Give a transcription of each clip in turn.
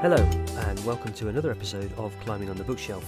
Hello, and welcome to another episode of Climbing on the Bookshelf.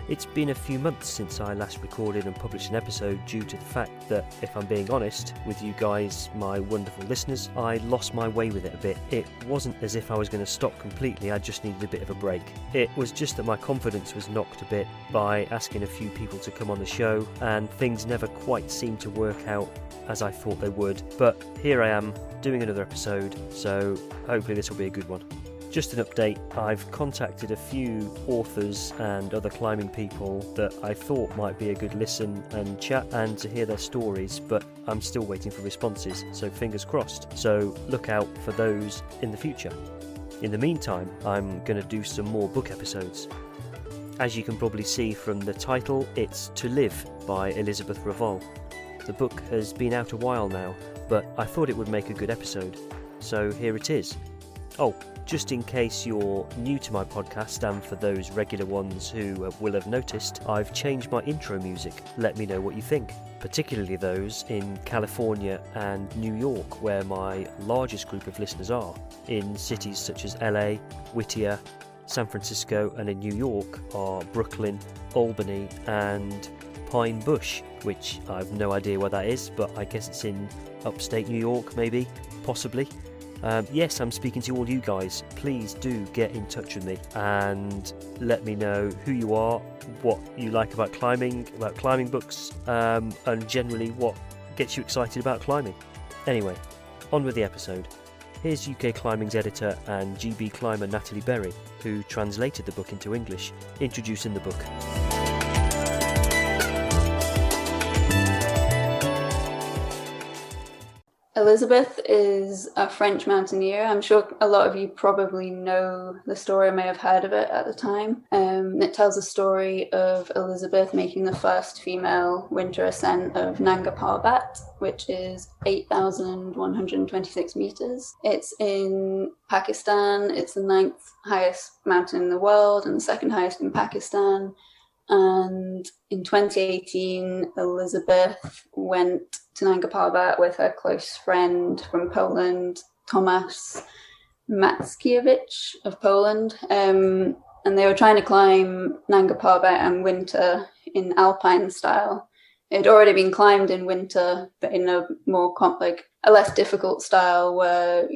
It's been a few months since I last recorded and published an episode due to the fact that, if I'm being honest with you guys, my wonderful listeners, I lost my way with it a bit. It wasn't as if I was going to stop completely, I just needed a bit of a break. It was just that my confidence was knocked a bit by asking a few people to come on the show, and things never quite seemed to work out as I thought they would. But here I am, doing another episode, so hopefully this will be a good one. Just an update, I've contacted a few authors and other climbing people that I thought might be a good listen and chat and to hear their stories, but I'm still waiting for responses, so fingers crossed. So look out for those in the future. In the meantime, I'm going to do some more book episodes. As you can probably see from the title, it's To Live by Elisabeth Revol. The book has been out a while now, but I thought it would make a good episode, so here it is. Oh, just in case you're new to my podcast, and for those regular ones who will have noticed, I've changed my intro music. Let me know what you think, particularly those in California and New York, where my largest group of listeners are. In cities such as LA, Whittier, San Francisco, and in New York are Brooklyn, Albany, and Pine Bush, which I've no idea where that is, but I guess it's in upstate New York, maybe, possibly. Yes, I'm speaking to all you guys. Please do get in touch with me and let me know who you are, what you like about climbing books, and generally what gets you excited about climbing. Anyway, on with the episode. Here's UK Climbing's editor and GB climber Natalie Berry, who translated the book into English, introducing the book. Elisabeth is a French mountaineer. I'm sure a lot of you probably know the story or may have heard of it at the time. It tells the story of Elisabeth making the first female winter ascent of Nanga Parbat, which is 8,126 meters. It's in Pakistan. It's the 9th highest mountain in the world and the 2nd highest in Pakistan. And in 2018, Elisabeth went to Nanga Parbat with her close friend from Poland, Tomasz Mackiewicz of Poland. And they were trying to climb Nanga Parbat in winter in alpine style. It had already been climbed in winter, but in a more a less difficult style where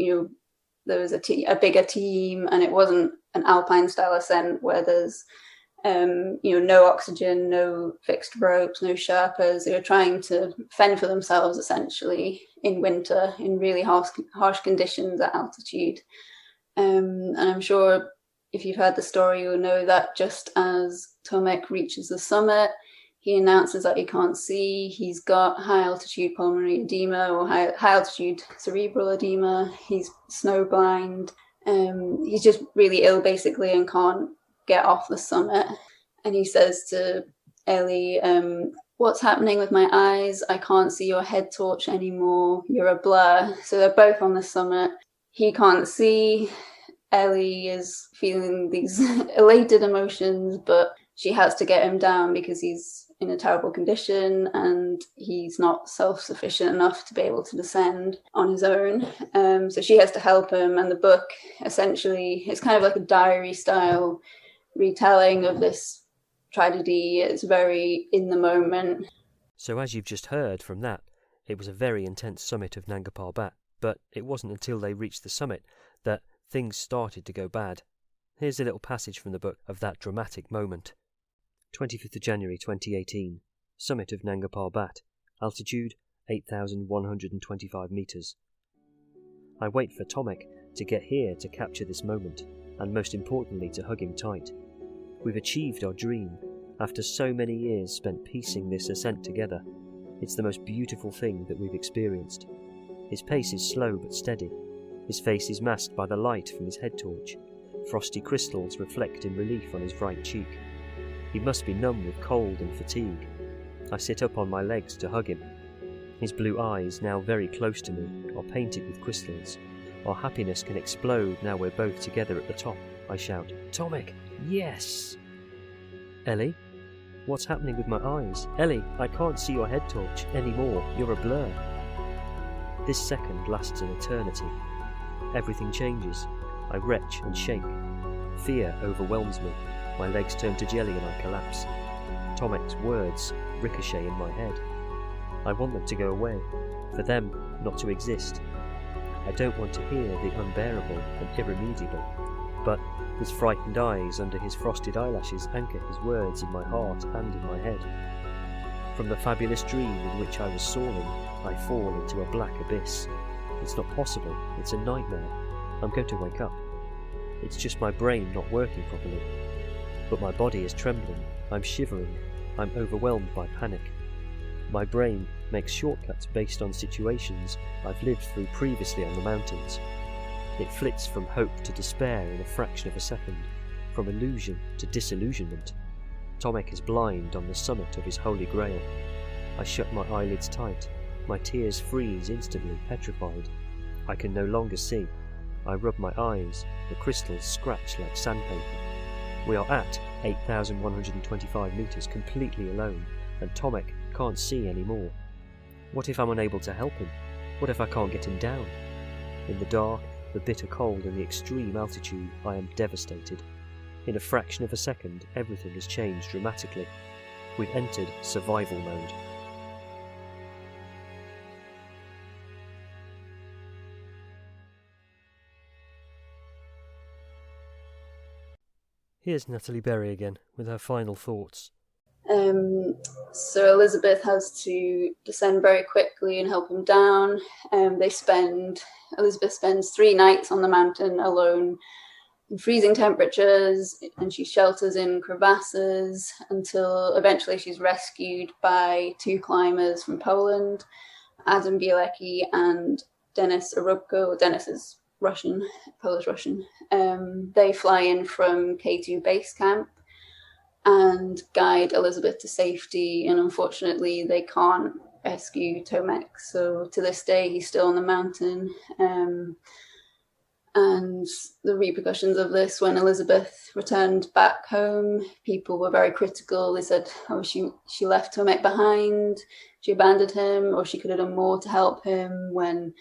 there was a bigger team, and it wasn't an alpine style ascent where there's no oxygen, no fixed ropes, no Sherpas. They were trying to fend for themselves essentially in winter in really harsh conditions at altitude. And I'm sure if you've heard the story, you'll know that just as Tomek reaches the summit, he announces that he can't see. He's got high altitude pulmonary edema or high altitude cerebral edema. He's snowblind. He's just really ill basically and can't get off the summit. And he says to Ellie, what's happening with my eyes? I can't see your head torch anymore. You're a blur. So they're both on the summit. He can't see. Ellie is feeling these elated emotions, but she has to get him down because he's in a terrible condition and he's not self-sufficient enough to be able to descend on his own. So she has to help him. And the book essentially is kind of like a diary style retelling of this tragedy. It's very in the moment. So as you've just heard from that, it was a very intense summit of Nanga Parbat, but it wasn't until they reached the summit that things started to go bad. Here's a little passage from the book of that dramatic moment. 25th of January 2018, summit of Nanga Parbat, altitude 8,125 metres. I wait for Tomek to get here to capture this moment, and most importantly to hug him tight. We've achieved our dream, after so many years spent piecing this ascent together. It's the most beautiful thing that we've experienced. His pace is slow but steady. His face is masked by the light from his head torch. Frosty crystals reflect in relief on his right cheek. He must be numb with cold and fatigue. I sit up on my legs to hug him. His blue eyes, now very close to me, are painted with crystals. Our happiness can explode now we're both together at the top. I shout, Tomek, yes! Ellie? What's happening with my eyes? Ellie, I can't see your head torch anymore. You're a blur. This second lasts an eternity. Everything changes. I retch and shake. Fear overwhelms me. My legs turn to jelly and I collapse. Tomek's words ricochet in my head. I want them to go away, for them not to exist. I don't want to hear the unbearable and irremediable, but his frightened eyes under his frosted eyelashes anchor his words in my heart and in my head. From the fabulous dream in which I was soaring, I fall into a black abyss. It's not possible, it's a nightmare. I'm going to wake up. It's just my brain not working properly. But my body is trembling, I'm shivering, I'm overwhelmed by panic. My brain makes shortcuts based on situations I've lived through previously on the mountains. It flits from hope to despair in a fraction of a second, from illusion to disillusionment. Tomek is blind on the summit of his holy grail. I shut my eyelids tight. My tears freeze instantly, petrified. I can no longer see. I rub my eyes. The crystals scratch like sandpaper. We are at 8,125 metres, completely alone, and Tomek can't see anymore. What if I'm unable to help him? What if I can't get him down? In the dark, the bitter cold and the extreme altitude, I am devastated. In a fraction of a second, everything has changed dramatically. We've entered survival mode. Here's Natalie Berry again with her final thoughts. So Elisabeth has to descend very quickly and help him down. Elisabeth spends 3 nights on the mountain alone in freezing temperatures, and she shelters in crevasses until eventually she's rescued by 2 climbers from Poland, Adam Bielecki and Denis Arubko. Denis is Russian, Polish-Russian. They fly in from K2 base camp and guide Elisabeth to safety, and unfortunately they can't rescue Tomek, so to this day he's still on the mountain. And the repercussions of this, when Elisabeth returned back home, people were very critical. They said, oh, she left Tomek behind, she abandoned him, or she could have done more to help him, when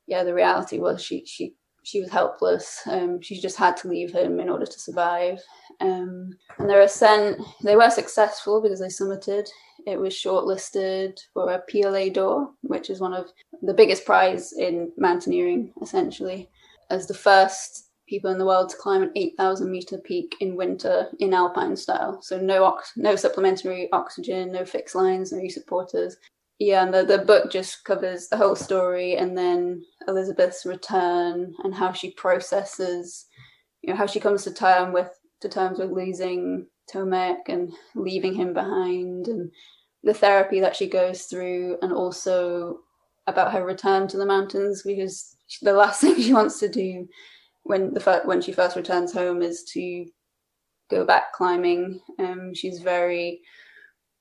the reality was she was helpless. She just had to leave him in order to survive. And their ascent, they were successful because they summited. It was shortlisted for a PLA d'Or, which is one of the biggest prize in mountaineering, essentially, as the first people in the world to climb an 8,000 meter peak in winter in alpine style. So no supplementary oxygen, no fixed lines, no supporters. Yeah, and the book just covers the whole story, and then Elisabeth's return and how she processes, how she comes to terms with losing Tomek and leaving him behind, and the therapy that she goes through, and also about her return to the mountains, because the last thing she wants to do when she first returns home is to go back climbing. She's very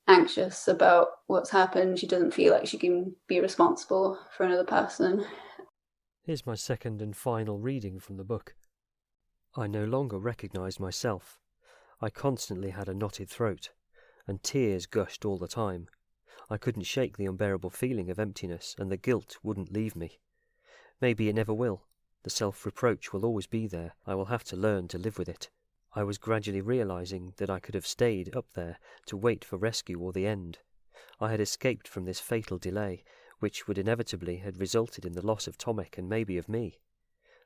anxious about what's happened. She doesn't feel like she can be responsible for another person. Here's my second and final reading from the book. I no longer recognised myself. I constantly had a knotted throat, and tears gushed all the time. I couldn't shake the unbearable feeling of emptiness, and the guilt wouldn't leave me. Maybe it never will. The self-reproach will always be there. I will have to learn to live with it. I was gradually realising that I could have stayed up there to wait for rescue or the end. I had escaped from this fatal delay, which would inevitably have resulted in the loss of Tomek and maybe of me.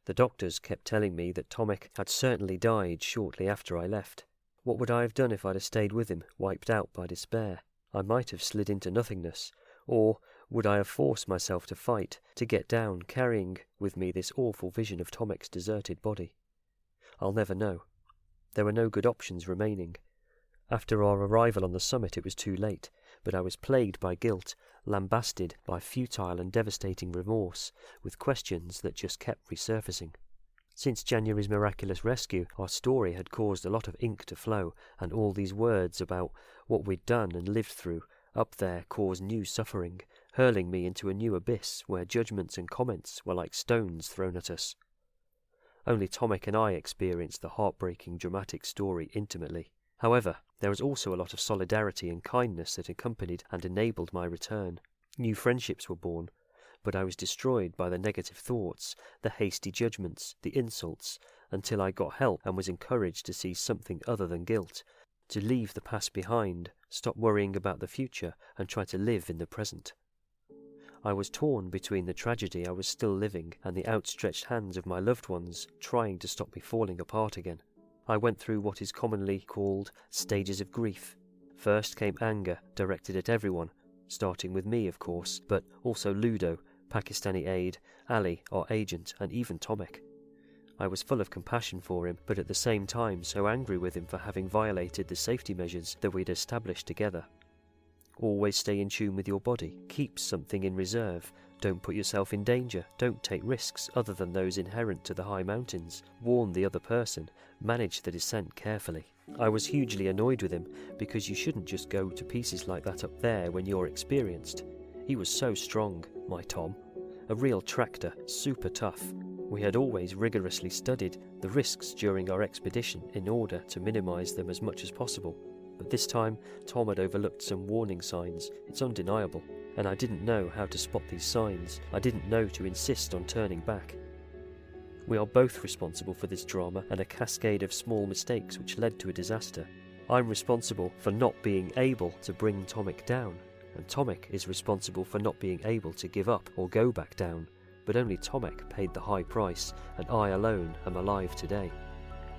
The doctors kept telling me that Tomek had certainly died shortly after I left. What would I have done if I'd have stayed with him, wiped out by despair? I might have slid into nothingness, or would I have forced myself to fight, to get down, carrying with me this awful vision of Tomek's deserted body? I'll never know. There were no good options remaining. After our arrival on the summit it was too late, but I was plagued by guilt, lambasted by futile and devastating remorse, with questions that just kept resurfacing. Since January's miraculous rescue, our story had caused a lot of ink to flow, and all these words about what we'd done and lived through up there caused new suffering, hurling me into a new abyss where judgments and comments were like stones thrown at us. Only Tomek and I experienced the heartbreaking, dramatic story intimately. However, there was also a lot of solidarity and kindness that accompanied and enabled my return. New friendships were born, but I was destroyed by the negative thoughts, the hasty judgments, the insults, until I got help and was encouraged to see something other than guilt, to leave the past behind, stop worrying about the future, and try to live in the present. I was torn between the tragedy I was still living and the outstretched hands of my loved ones trying to stop me falling apart again. I went through what is commonly called stages of grief. First came anger, directed at everyone, starting with me of course, but also Ludo, Pakistani aide, Ali, our agent, and even Tomek. I was full of compassion for him, but at the same time so angry with him for having violated the safety measures that we'd established together. Always stay in tune with your body, keep something in reserve, don't put yourself in danger, don't take risks other than those inherent to the high mountains, warn the other person, manage the descent carefully. I was hugely annoyed with him, because you shouldn't just go to pieces like that up there when you're experienced. He was so strong, my Tom. A real tractor, super tough. We had always rigorously studied the risks during our expedition in order to minimise them as much as possible. But this time, Tom had overlooked some warning signs, it's undeniable, and I didn't know how to spot these signs. I didn't know to insist on turning back. We are both responsible for this drama and a cascade of small mistakes which led to a disaster. I'm responsible for not being able to bring Tomek down, and Tomek is responsible for not being able to give up or go back down, but only Tomek paid the high price, and I alone am alive today.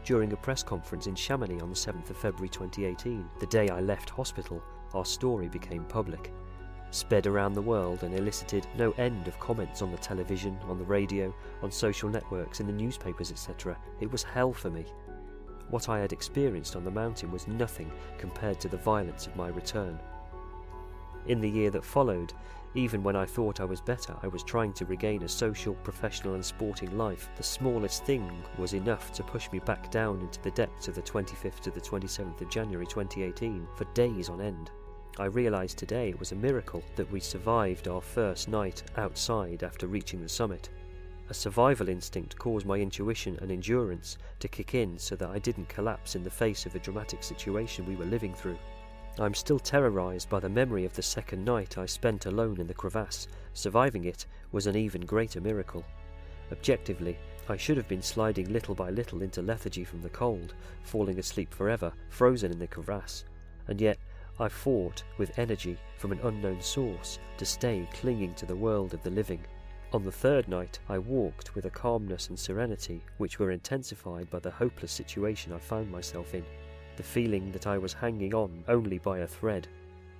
During a press conference in Chamonix on the 7th of February 2018, the day I left hospital, our story became public. Sped around the world and elicited no end of comments on the television, on the radio, on social networks, in the newspapers, etc. It was hell for me. What I had experienced on the mountain was nothing compared to the violence of my return. In the year that followed, even when I thought I was better, I was trying to regain a social, professional and sporting life. The smallest thing was enough to push me back down into the depths of the 25th to the 27th of January 2018 for days on end. I realised today it was a miracle that we survived our first night outside after reaching the summit. A survival instinct caused my intuition and endurance to kick in so that I didn't collapse in the face of a dramatic situation we were living through. I'm still terrorised by the memory of the second night I spent alone in the crevasse. Surviving it was an even greater miracle. Objectively, I should have been sliding little by little into lethargy from the cold, falling asleep forever, frozen in the crevasse. And yet, I fought with energy from an unknown source to stay clinging to the world of the living. On the third night, I walked with a calmness and serenity which were intensified by the hopeless situation I found myself in. The feeling that I was hanging on only by a thread.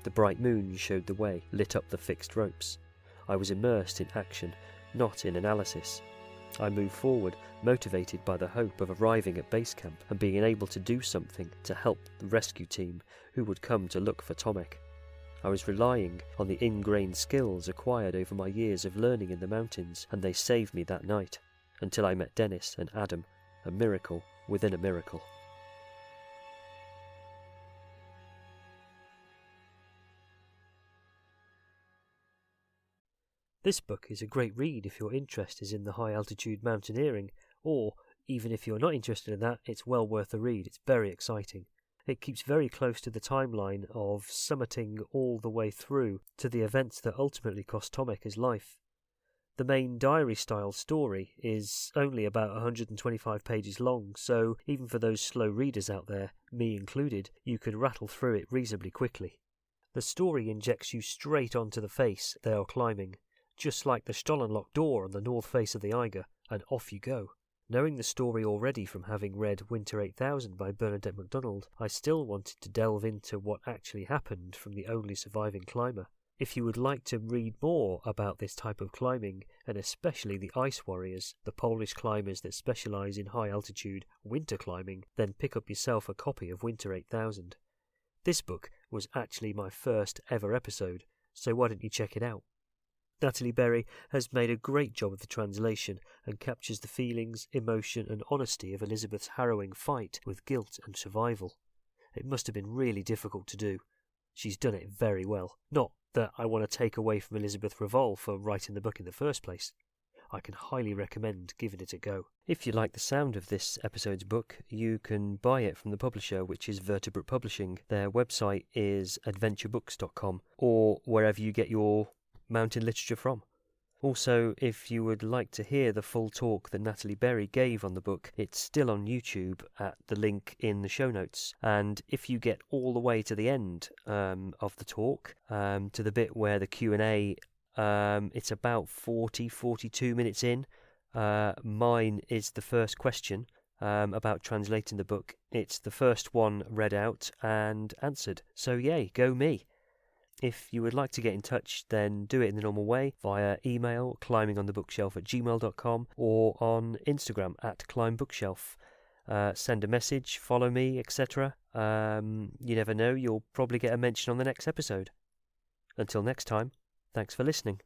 The bright moon showed the way, lit up the fixed ropes. I was immersed in action, not in analysis. I moved forward, motivated by the hope of arriving at base camp and being able to do something to help the rescue team who would come to look for Tomek. I was relying on the ingrained skills acquired over my years of learning in the mountains, and they saved me that night, until I met Dennis and Adam, a miracle within a miracle. This book is a great read if your interest is in the high altitude mountaineering, or even if you're not interested in that, it's well worth a read. It's very exciting. It keeps very close to the timeline of summiting all the way through to the events that ultimately cost Tomek his life. The main diary-style story is only about 125 pages long, so even for those slow readers out there, me included, you could rattle through it reasonably quickly. The story injects you straight onto the face they are climbing, just like the Stollenloch door on the north face of the Eiger, and off you go. Knowing the story already from having read Winter 8000 by Bernadette MacDonald, I still wanted to delve into what actually happened from the only surviving climber. If you would like to read more about this type of climbing, and especially the Ice Warriors, the Polish climbers that specialise in high altitude winter climbing, then pick up yourself a copy of Winter 8000. This book was actually my first ever episode, so why don't you check it out? Natalie Berry has made a great job of the translation and captures the feelings, emotion and honesty of Elisabeth's harrowing fight with guilt and survival. It must have been really difficult to do. She's done it very well. Not that I want to take away from Elisabeth Revol for writing the book in the first place. I can highly recommend giving it a go. If you like the sound of this episode's book, you can buy it from the publisher, which is Vertebrate Publishing. Their website is adventurebooks.com, or wherever you get your mountain literature from. Also, if you would like to hear the full talk that Natalie Berry gave on the book, it's still on YouTube at the link in the show notes. And if you get all the way to the end of the talk, to the bit where the Q&A, it's about 42 minutes in. Mine is the first question about translating the book. It's the first one read out and answered. So yay, go me. If you would like to get in touch, then do it in the normal way via email, climbingonthebookshelf@gmail.com, or on Instagram at climbbookshelf. Send a message, follow me, etc. You never know, you'll probably get a mention on the next episode. Until next time, thanks for listening.